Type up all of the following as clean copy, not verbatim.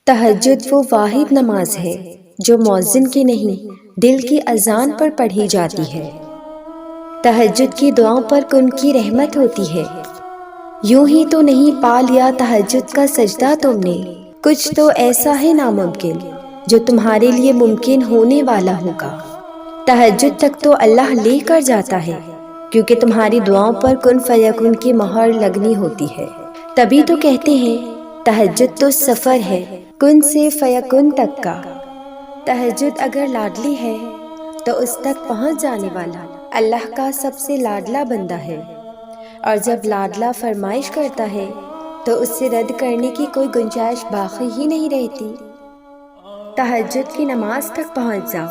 تہجد وہ واحد نماز ہے جو مؤذن کی نہیں دل کی اذان پر پڑھی جاتی ہے۔ تہجد کی دعاؤں پر ان کی رحمت ہوتی ہے۔ یوں ہی تو نہیں پا لیا تہجد کا سجدہ تم نے، کچھ تو ایسا ہے ناممکن جو تمہارے لیے ممکن ہونے والا ہوگا۔ تہجد تک تو اللہ لے کر جاتا ہے کیونکہ تمہاری دعاؤں پر کن فیکن کی مہر لگنی ہوتی ہے۔ تبھی تو کہتے ہیں تہجد تو سفر ہے کن سے فیکن تک کا۔ تہجد اگر لاڈلی ہے تو اس تک پہنچ جانے والا اللہ کا سب سے لاڈلا بندہ ہے، اور جب لاڈلا فرمائش کرتا ہے تو اس سے رد کرنے کی کوئی گنجائش باقی ہی نہیں رہتی۔ تہجد کی نماز تک پہنچ جاؤ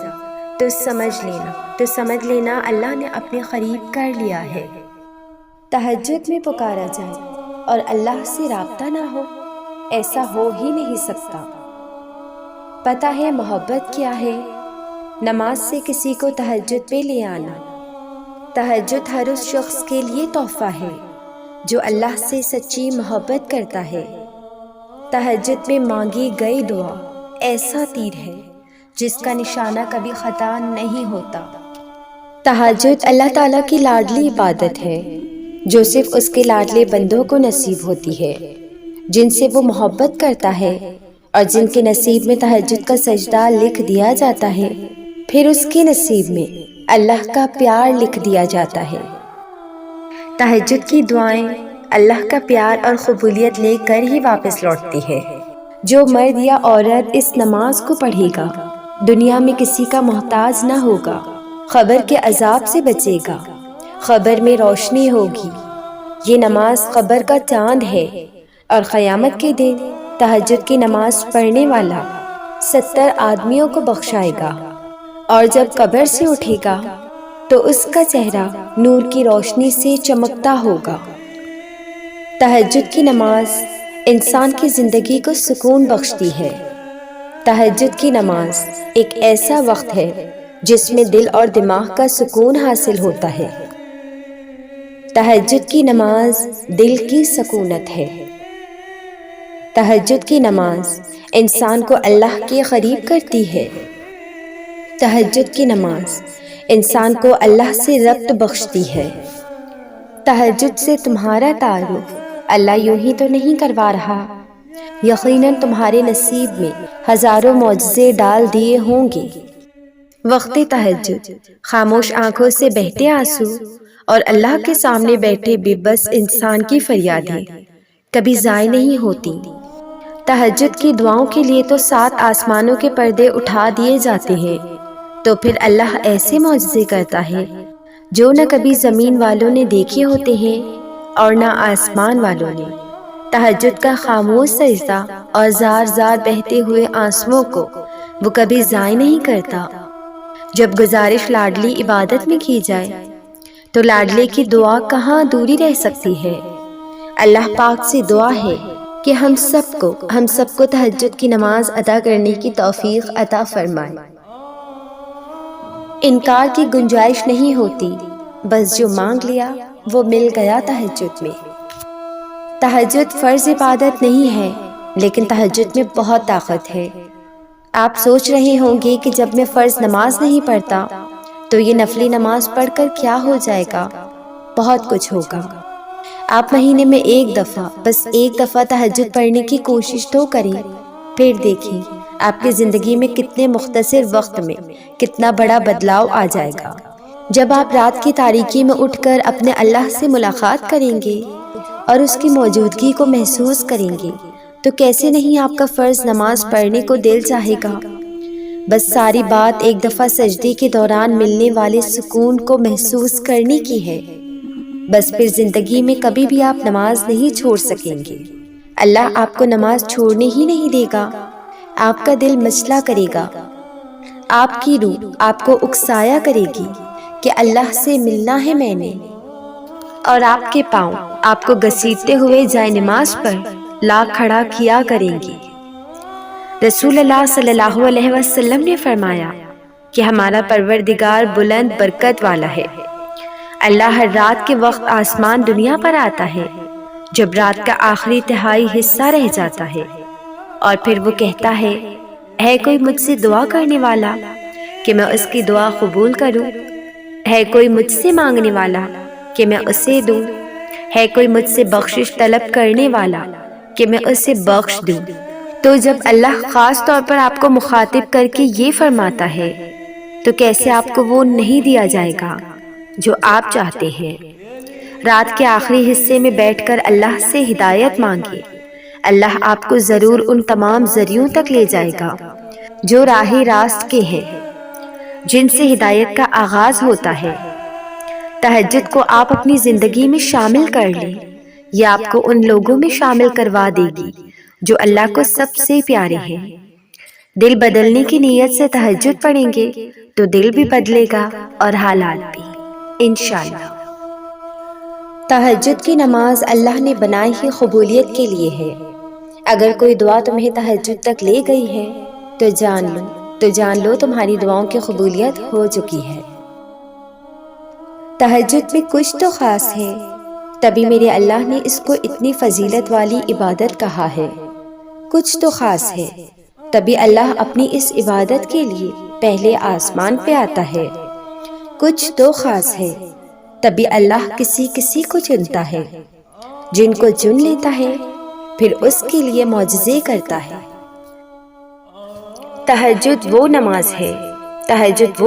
تو سمجھ لینا اللہ نے اپنے قریب کر لیا ہے۔ تہجد میں پکارا جائے اور اللہ سے رابطہ نہ ہو، ایسا ہو ہی نہیں سکتا۔ پتہ ہے محبت کیا ہے؟ نماز سے کسی کو تہجد پہ لے آنا۔ تہجد ہر اس شخص کے لیے تحفہ ہے جو اللہ سے سچی محبت کرتا ہے۔ تہجد میں مانگی گئی دعا ایسا تیر ہے جس کا نشانہ کبھی خطا نہیں ہوتا۔ تہجد اللہ تعالیٰ کی لاڈلی عبادت ہے جو صرف اس کے لاڈلے بندوں کو نصیب ہوتی ہے، جن سے وہ محبت کرتا ہے اور جن کے نصیب میں تہجد کا سجدہ لکھ دیا جاتا ہے، پھر اس کے نصیب میں اللہ کا پیار لکھ دیا جاتا ہے۔ تہجد کی دعائیں اللہ کا پیار اور قبولیت لے کر ہی واپس لوٹتی ہے۔ جو مرد یا عورت اس نماز کو پڑھے گا دنیا میں کسی کا محتاج نہ ہوگا، قبر کے عذاب سے بچے گا، قبر میں روشنی ہوگی۔ یہ نماز قبر کا چاند ہے، اور قیامت کے دن تہجد کی نماز پڑھنے والا 70 آدمیوں کو بخشائے گا، اور جب قبر سے اٹھے گا تو اس کا چہرہ نور کی روشنی سے چمکتا ہوگا۔ تہجد کی نماز انسان کی زندگی کو سکون بخشتی ہے۔ تہجد کی نماز ایک ایسا وقت ہے جس میں دل اور دماغ کا سکون حاصل ہوتا ہے۔ تہجد کی نماز دل کی سکونت ہے۔ تہجد کی نماز انسان کو اللہ کے قریب کرتی ہے۔ تہجد کی نماز انسان کو اللہ سے ربط بخشتی ہے۔ تہجد سے تمہارا تعلق اللہ یوں ہی تو نہیں کروا رہا، یقیناً تمہارے نصیب میں ہزاروں معجزے ڈال دیے ہوں گے۔ وقت تہجد خاموش آنکھوں سے بہتے آنسو اور اللہ کے سامنے بیٹھے بے بس انسان کی فریادیں کبھی ضائع نہیں ہوتی۔ تہجد کی دعاؤں کے لیے تو 7 آسمانوں کے پردے اٹھا دیے جاتے ہیں، تو پھر اللہ ایسے معجزے کرتا ہے جو نہ کبھی زمین والوں نے دیکھے ہوتے ہیں اور نہ آسمان والوں نے۔ تہجد کا خاموش سجدہ اور زار زار بہتے ہوئے آنسوؤں کو وہ کبھی ضائع نہیں کرتا۔ جب گزارش لاڈلی عبادت میں کی جائے تو لاڈلے کی دعا کہاں دوری رہ سکتی ہے۔ اللہ پاک سے دعا ہے کہ ہم سب کو تہجد کی نماز ادا کرنے کی توفیق عطا فرمائے۔ انکار کی گنجائش نہیں ہوتی، بس جو مانگ لیا وہ مل گیا تہجد میں۔ تہجد فرض عبادت نہیں ہے، لیکن تہجد میں بہت طاقت ہے۔ آپ سوچ رہے ہوں گے کہ جب میں فرض نماز نہیں پڑھتا تو یہ نفلی نماز پڑھ کر کیا ہو جائے گا؟ بہت کچھ ہوگا۔ آپ مہینے میں بس ایک دفعہ تہجد پڑھنے کی کوشش تو کریں، پھر دیکھیں آپ کی زندگی میں کتنے مختصر وقت میں کتنا بڑا بدلاؤ آ جائے گا۔ جب آپ رات کی تاریکی میں اٹھ کر اپنے اللہ سے ملاقات کریں گے اور اس کی موجودگی کو محسوس کریں گے تو کیسے نہیں آپ کا فرض نماز پڑھنے کو دل چاہے گا۔ بس ساری بات ایک دفعہ سجدے کے دوران ملنے والے سکون کو محسوس کرنے کی ہے۔ بس پھر زندگی میں کبھی بھی آپ نماز نہیں چھوڑ سکیں گے۔ اللہ آپ کو نماز چھوڑنے ہی نہیں دے گا، آپ کا دل مچلا کرے گا، آپ کی روح آپ کو اکسایا کرے گی کہ اللہ سے ملنا ہے میں نے، اور آپ کے پاؤں آپ کو گھسیٹتے ہوئے جائے نماز پر لا کھڑا کیا کریں گی۔ رسول اللہ صلی اللہ علیہ وسلم نے فرمایا کہ ہمارا پروردگار بلند برکت والا ہے۔ اللہ ہر رات کے وقت آسمان دنیا پر آتا ہے جب رات کا آخری تہائی حصہ رہ جاتا ہے۔ اور پھر وہ کہتا ہے کوئی مجھ سے دعا کرنے والا کہ میں اس کی دعا قبول کروں؟ ہے کوئی مجھ سے مانگنے والا کہ میں اسے دوں؟ ہے کوئی مجھ سے بخشش طلب کرنے والا کہ میں اسے بخش دوں؟ تو جب اللہ خاص طور پر آپ کو مخاطب کر کے یہ فرماتا ہے تو کیسے آپ کو وہ نہیں دیا جائے گا جو آپ چاہتے ہیں؟ رات کے آخری حصے میں بیٹھ کر اللہ سے ہدایت مانگے، اللہ آپ کو ضرور ان تمام ذریعوں تک لے جائے گا جو راہ راست کے ہیں، جن سے ہدایت کا آغاز ہوتا ہے۔ تہجد کو آپ اپنی زندگی میں شامل کر لیں، یہ آپ کو ان لوگوں میں شامل کروا دے گی جو اللہ کو سب سے پیارے ہیں۔ دل بدلنے کی نیت سے تہجد پڑھیں گے تو دل بھی بدلے گا اور حالات بھی، انشاءاللہ۔ تہجد کی نماز اللہ نے بنائی ہی قبولیت کے لیے ہے۔ اگر کوئی دعا تمہیں تہجد تک لے گئی ہے تو جان لو تمہاری دعاؤں کی قبولیت ہو چکی ہے۔ تہجد میں کچھ تو خاص ہے، تبھی میرے اللہ نے اس کو اتنی فضیلت والی عبادت کہا ہے۔ کچھ تو خاص ہے، تبھی اللہ اپنی اس عبادت کے لیے پہلے آسمان پہ آتا ہے۔ کچھ تو خاص ہے، تبھی اللہ کسی کو چنتا ہے، جن کو چن لیتا ہے پھر اس کے لیے معجزے کرتا ہے۔ تہجد وہ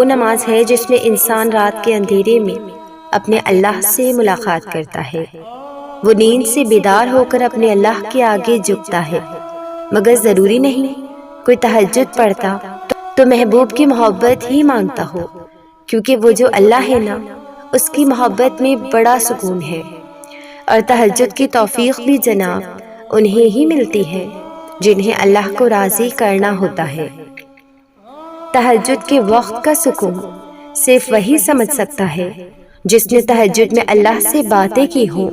نماز ہے جس میں انسان رات کے اندھیرے میں اپنے اللہ سے ملاقات کرتا ہے۔ وہ نیند سے بیدار ہو کر اپنے اللہ کے آگے جھکتا ہے، مگر ضروری نہیں کوئی تہجد پڑھتا تو محبوب کی محبت ہی مانگتا ہو، کیونکہ وہ جو اللہ ہے نا، اس کی محبت میں بڑا سکون ہے، اور تہجد کی توفیق بھی جناب انہیں ہی ملتی ہے جنہیں اللہ کو راضی کرنا ہوتا ہے۔ تہجد کے وقت کا سکون صرف وہی سمجھ سکتا ہے جس نے تہجد میں اللہ سے باتیں کی ہوں،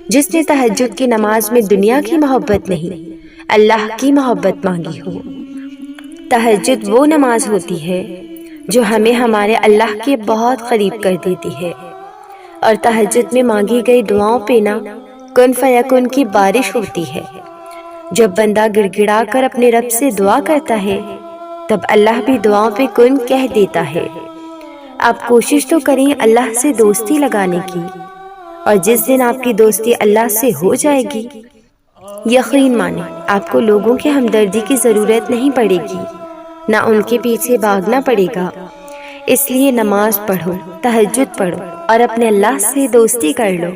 جس نے تہجد کی نماز میں دنیا کی محبت نہیں اللہ کی محبت مانگی ہو۔ تہجد وہ نماز ہوتی ہے جو ہمیں ہمارے اللہ کے بہت قریب کر دیتی ہے، اور تہجد میں مانگی گئی دعاؤں پہ نا کن فیکن کی بارش ہوتی ہے۔ جب بندہ گڑ گڑا کر اپنے رب سے دعا کرتا ہے تب اللہ بھی دعاؤں پہ کن کہہ دیتا ہے۔ آپ کوشش تو کریں اللہ سے دوستی لگانے کی، اور جس دن آپ کی دوستی اللہ سے ہو جائے گی، یقین مانیں آپ کو لوگوں کی ہمدردی کی ضرورت نہیں پڑے گی، نہ ان کے پیچھے بھاگنا پڑے گا۔ اس لیے نماز پڑھو، تہجد پڑھو اور اپنے اللہ سے دوستی کر لو۔